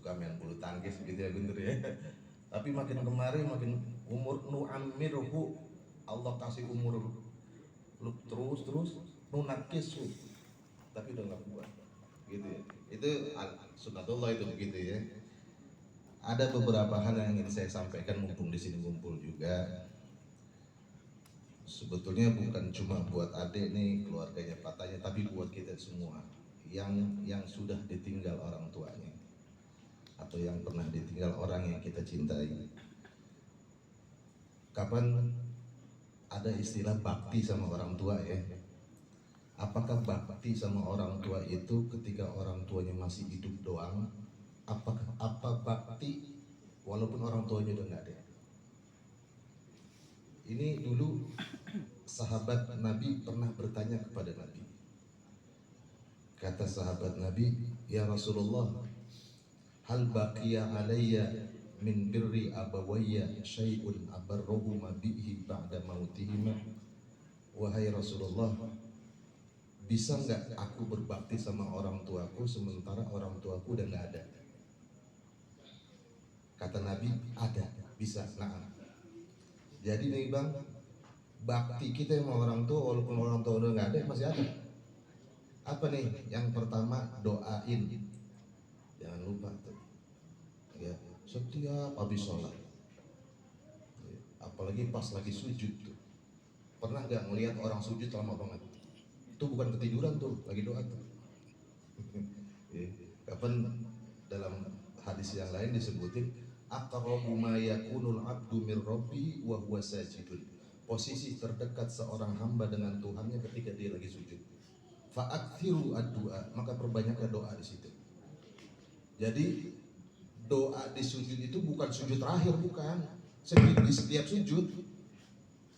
suka main bulu tangkis gitu ya Guntur ya. Tapi makin kemari makin umur nu'ammiruhu, Allah kasih umur lu terus nunakis lu, tapi udah nggak kuat gitu ya. Itu sunatullah itu begitu ya. Ada beberapa hal yang ingin saya sampaikan mumpung di sini ngumpul juga. Sebetulnya bukan cuma buat adik nih keluarganya Patanya, tapi buat kita semua yang sudah ditinggal orang tuanya atau yang pernah ditinggal orang yang kita cintai. Kapan ada istilah bakti sama orang tua ya? Apakah bakti sama orang tua itu ketika orang tuanya masih hidup doang? Apa bakti walaupun orang tuanya udah nggak ada? Ini dulu sahabat Nabi pernah bertanya kepada Nabi. Kata sahabat Nabi, ya Rasulullah, hal baqiya alayya min birri abawayya syai'un abarruhuma bihi ba'da mautihima. Wahai Rasulullah, bisa nggak aku berbakti sama orang tuaku sementara orang tuaku udah nggak ada? Kata Nabi, ada, bisa, nah. Jadi nih bang, bakti kita sama orang tua walaupun orang tua udah nggak ada masih ada. Apa nih? Yang pertama, doain. Jangan lupa tuh. Ya, setiap habis sholat. Apalagi pas lagi sujud tuh. Pernah nggak ngelihat orang sujud lama banget? Itu bukan ketiduran tuh, lagi doa tuh. Kapan dalam hadis yang lain disebutin aqrabu ma yakunul abdu mir rabbi wa huwa sajidun. Posisi terdekat seorang hamba dengan Tuhannya ketika dia lagi sujud. Fa'akthiru ad-du'a, maka perbanyaklah doa di situ. Jadi doa di sujud itu bukan sujud terakhir, bukan. Di setiap sujud.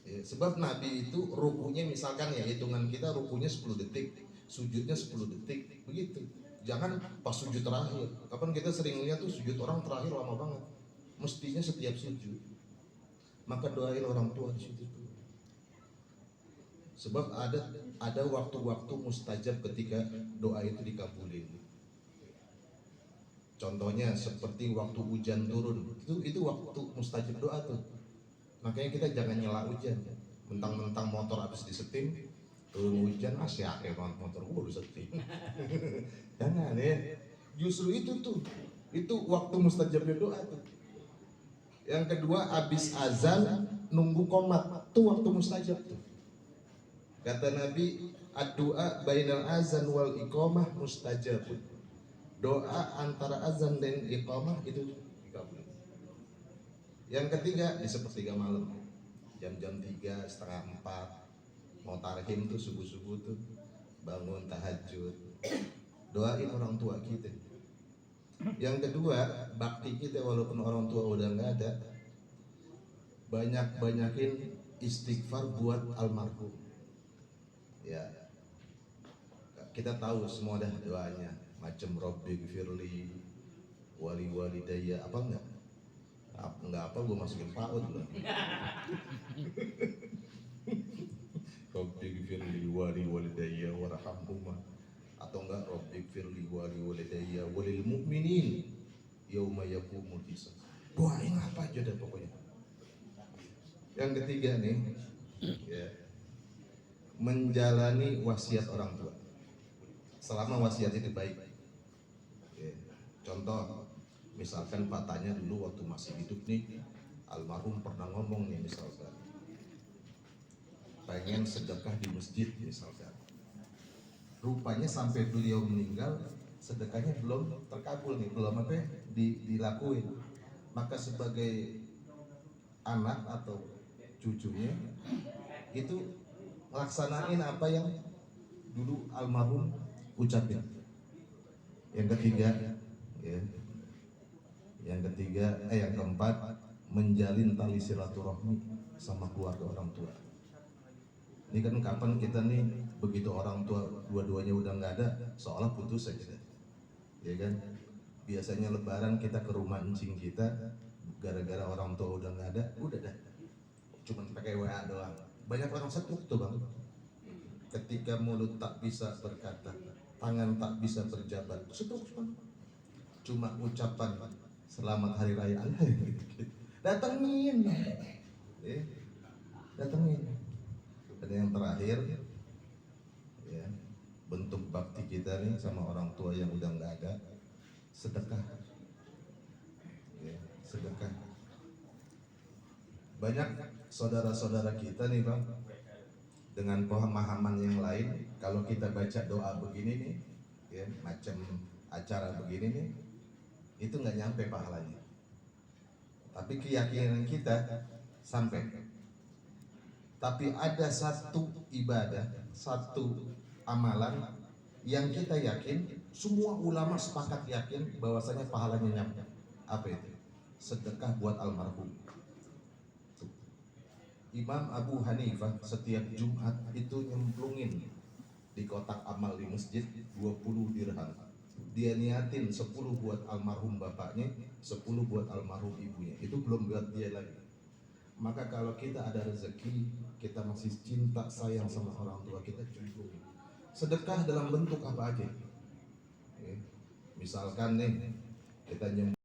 Ya, sebab Nabi itu rukunya misalkan ya hitungan kita rukunya 10 detik, sujudnya 10 detik, begitu. Jangan pas sujud terakhir. Kapan kita sering lihat tuh sujud orang terakhir lama banget. Mestinya setiap sujud. Maka doain orang tua di situ tuh. Sebab ada waktu-waktu mustajab ketika doa itu dikabulin. Contohnya seperti waktu hujan turun, itu waktu mustajab doa tuh. Makanya kita jangan nyela hujan. Mentang-mentang motor habis disetim, turun hujan, siapa banget motor gua baru setim. Jangan ya. Justru itu waktu mustajabnya doa tuh. Yang kedua, habis azan nunggu qomat, tuh waktu mustajab tuh. Kata Nabi, ad-du'a bainal azan wal iqamah mustajabun. Doa antara azan dan iqamah itu dikabulin. Yang ketiga, di sepertiga malam, jam-jam 3, setengah 4, mau tarhim tuh subuh-subuh tuh, bangun tahajud, doain orang tua kita. Yang kedua, bakti kita walaupun orang tua udah nggak ada, banyakin istighfar buat almarhum. Ya, kita tahu semua dah doanya, macam Rabbighfirli wali walidayya, apa enggak? Enggak apa, gue masukin PAUD loh. Rabbighfirli wali walidayya warhamhuma, atau enggak Rabbighfirli wali walidayya walil mu'minin yauma yaqumul hisab. Doain apa aja dah pokoknya. Yang ketiga nih, ya, menjalani wasiat orang tua selama wasiat itu baik. Ya, contoh, misalkan Patanya dulu waktu masih hidup nih, almarhum pernah ngomong nih misalkan, pengen sedekah di masjid misalkan. Rupanya sampai beliau meninggal sedekahnya belum terkabul nih, belum apa dilakuin. Maka sebagai anak atau cucunya itu laksanain apa yang dulu almarhum ucapin. Yang ketiga, ya, yang keempat, menjalin tali silaturahmi sama keluarga orang tua. Ini kan kapan kita nih begitu orang tua dua-duanya udah nggak ada, seolah putus saja, ya kan? Biasanya Lebaran kita ke rumah encing kita, gara-gara orang tua udah nggak ada, udah dah, cuman pakai WA doang. Banyak orang setruk tuh bang. Ketika mulut tak bisa berkata, tangan tak bisa berjabat, setruk cuman. cuma ucapan selamat hari raya. Datengin, datengin. Dan yang terakhir, ya, bentuk bakti kita nih sama orang tua yang udah nggak ada, sedekah. Ya, sedekah. Banyak saudara-saudara kita nih Bang, dengan pemahaman yang lain, kalau kita baca doa begini nih, ya, macam acara begini nih, itu nggak nyampe pahalanya. Tapi keyakinan kita sampai. Tapi ada satu ibadah, satu amalan yang kita yakin, semua ulama sepakat yakin bahwasanya pahalanya nyampe. Apa itu? Sedekah buat almarhum. Imam Abu Hanifah setiap Jumat itu nyemplungin di kotak amal di masjid 20 dirham. Dia niatin 10 buat almarhum bapaknya, 10 buat almarhum ibunya. Itu belum buat dia lagi. Maka kalau kita ada rezeki, kita masih cinta sayang sama orang tua kita, cemplungin. Sedekah dalam bentuk apa aja? Misalkan nih, kita